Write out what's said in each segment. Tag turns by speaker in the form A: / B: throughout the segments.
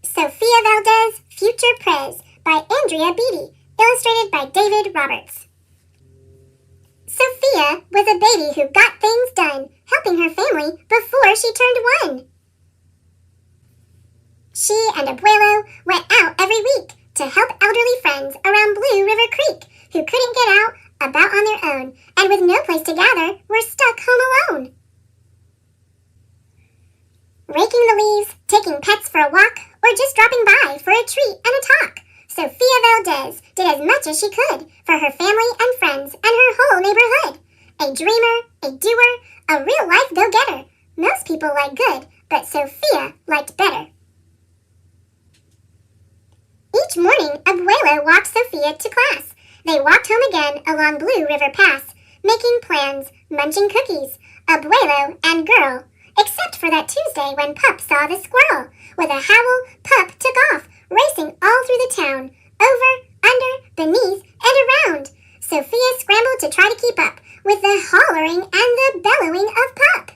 A: Sofia Valdez, Future Prez by Andrea Beaty, illustrated by David Roberts. Sofia was a baby who got things done, helping her family before she turned 1. She and Abuelo went out every week to help elderly friends around Blue River Creek who couldn't get out about on their own and with no place to gather were stuck home alone. Raking the leaves, taking pets for a walk, or just dropping by for a treat and a talk, Sofia Valdez did as much as she could for her family and friends and her whole neighborhood. A dreamer, a doer, a real-life go-getter. Most people like good, but Sofia liked better. Each morning, Abuelo walked Sofia to class. They walked home again along Blue River Pass, making plans, munching cookies, Abuelo and girl. Except for that Tuesday when Pup saw the squirrel. With a howl, Pup took off, racing all through the town, over, under, beneath, and around. Sofia scrambled to try to keep up with the hollering and the bellowing of Pup.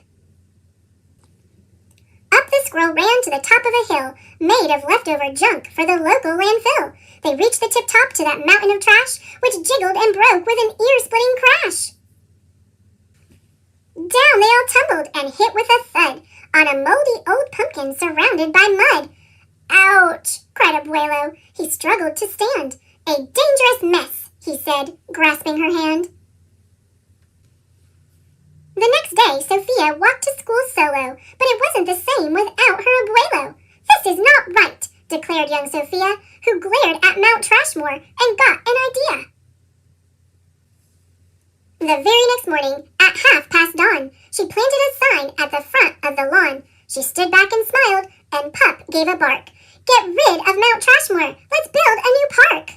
A: Up the squirrel ran to the top of a hill, made of leftover junk for the local landfill. They reached the tip-top to that mountain of trash, which jiggled and broke with an ear-splitting crash. Down they all tumbled and hit with a thud on a moldy old pumpkin surrounded by mud. Ouch! Cried Abuelo. He struggled to stand. A dangerous mess, he said, grasping her hand. The next day, Sofia walked to school solo, but it wasn't the same without her Abuelo. This is not right, declared young Sofia, who glared at Mount Trashmore and got an idea. The very next morning, at dawn, she planted a sign at the front of the lawn. She stood back and smiled, and Pup gave a bark. Get rid of Mount Trashmore! Let's build a new park!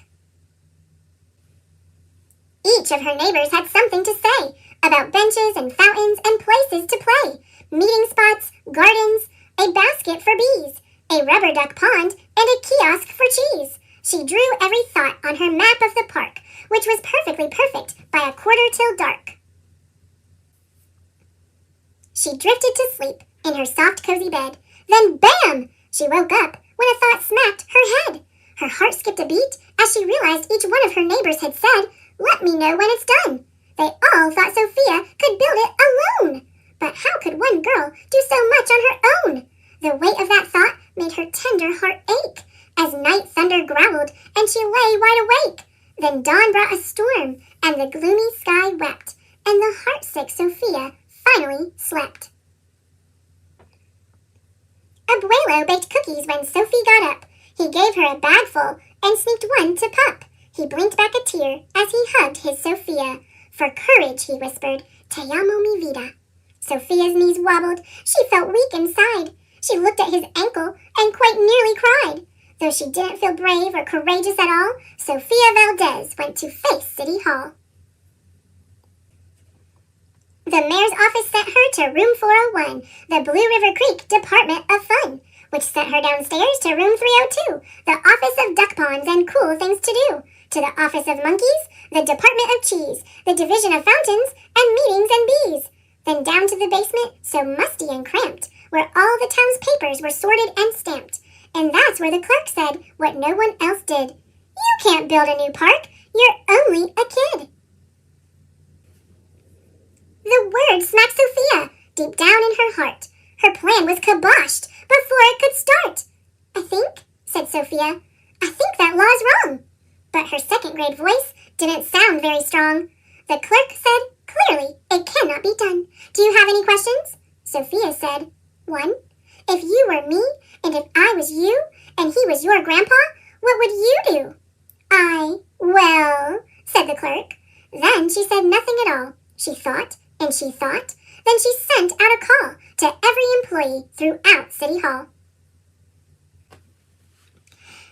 A: Each of her neighbors had something to say about benches and fountains and places to play, meeting spots, gardens, a basket for bees, a rubber duck pond, and a kiosk for cheese. She drew every thought on her map of the park, which was perfectly perfect by a quarter till dark. She drifted to sleep in her soft, cozy bed. Then, bam! She woke up when a thought smacked her head. Her heart skipped a beat as she realized each one of her neighbors had said, "Let me know when it's done." They all thought Sofia could build it alone. But how could one girl do so much on her own? The weight of that thought made her tender heart ache as night thunder growled and she lay wide awake. Then dawn brought a storm and the gloomy sky wept, and the heartsick Sofia finally slept. Abuelo baked cookies when Sophie got up. He gave her a bagful and sneaked one to Pup. He blinked back a tear as he hugged his Sofia. For courage, he whispered, "Te amo mi vida." Sophia's knees wobbled. She felt weak inside. She looked at his ankle and quite nearly cried. Though she didn't feel brave or courageous at all, Sofia Valdez went to face City Hall. The mayor's office sent her to room 401, the Blue River Creek Department of Fun, which sent her downstairs to room 302, the office of duck ponds and cool things to do, to the office of monkeys, the department of cheese, the division of fountains, and meetings and bees. Then down to the basement, so musty and cramped, where all the town's papers were sorted and stamped. And that's where the clerk said what no one else did. "You can't build a new park. You're only a kid." The word smacked Sofia deep down in her heart. Her plan was kiboshed before it could start. "I think," said Sofia, "I think that law's wrong." But her second-grade voice didn't sound very strong. The clerk said, "Clearly, it cannot be done. Do you have any questions?" Sofia said, "1. If you were me, and if I was you, and he was your grandpa, what would you do?" Well, said the clerk. Then she said nothing at all. She thought, and she thought. Then she sent out a call to every employee throughout City Hall.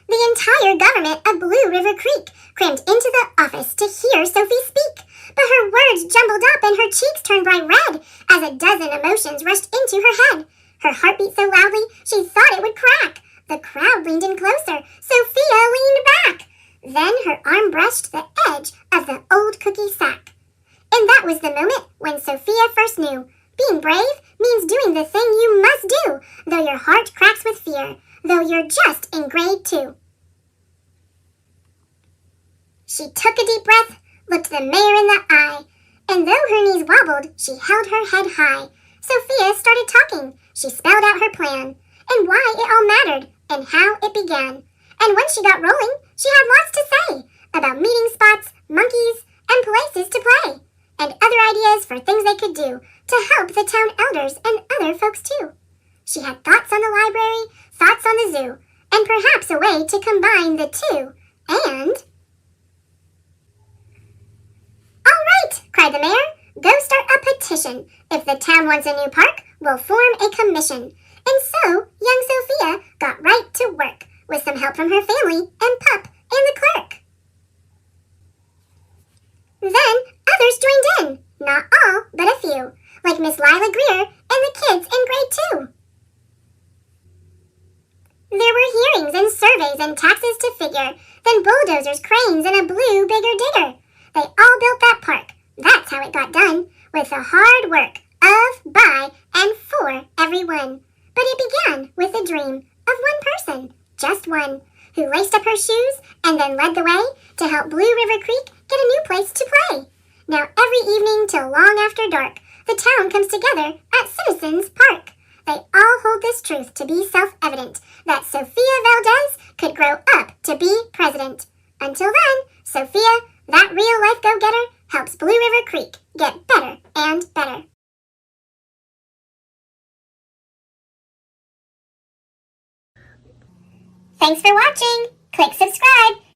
A: The entire government of Blue River Creek crammed into the office to hear Sophie speak. But her words jumbled up and her cheeks turned bright red as a dozen emotions rushed into her head. Her heart beat so loudly she thought it would crack. The crowd leaned in closer. Sofia leaned back. Then her arm brushed the edge of the old cookie sack. And that was the moment when Sofia first knew. Being brave means doing the thing you must do, though your heart cracks with fear, though though you're just in grade 2. She took a deep breath, looked the mayor in the eye, and though her knees wobbled, she held her head high. Sophia started talking. She spelled out her plan, and why it all mattered, and how it began. And when she got rolling, she had lots to say about meeting spots, monkeys, and places to play, and other ideas for things they could do to help the town elders and other folks too. She had thoughts on the library, thoughts on the zoo, and perhaps a way to combine the two, and... "All right," cried the mayor, "go start a petition. If the town wants a new park, we'll form a commission." And so, young Sophia got right to work, with some help from her family and Pup and the clerk. Then others joined in, not all, but a few, like Miss Lila Greer and the kids in grade 2. There were hearings and surveys and taxes to figure, then bulldozers, cranes, and a blue bigger digger. They all built that park. That's how it got done, with the hard work of, by, and for everyone. But it began with a dream of one person, just one, who laced up her shoes and then led the way to help Blue River Creek get a new place to play. Now every evening till long after dark, the town comes together at Citizens Park. They all hold this truth to be self-evident, that Sofia Valdez could grow up to be president. Until then, Sophia, that real-life go-getter, helps Blue River Creek get better and better. Thanks for watching. Click subscribe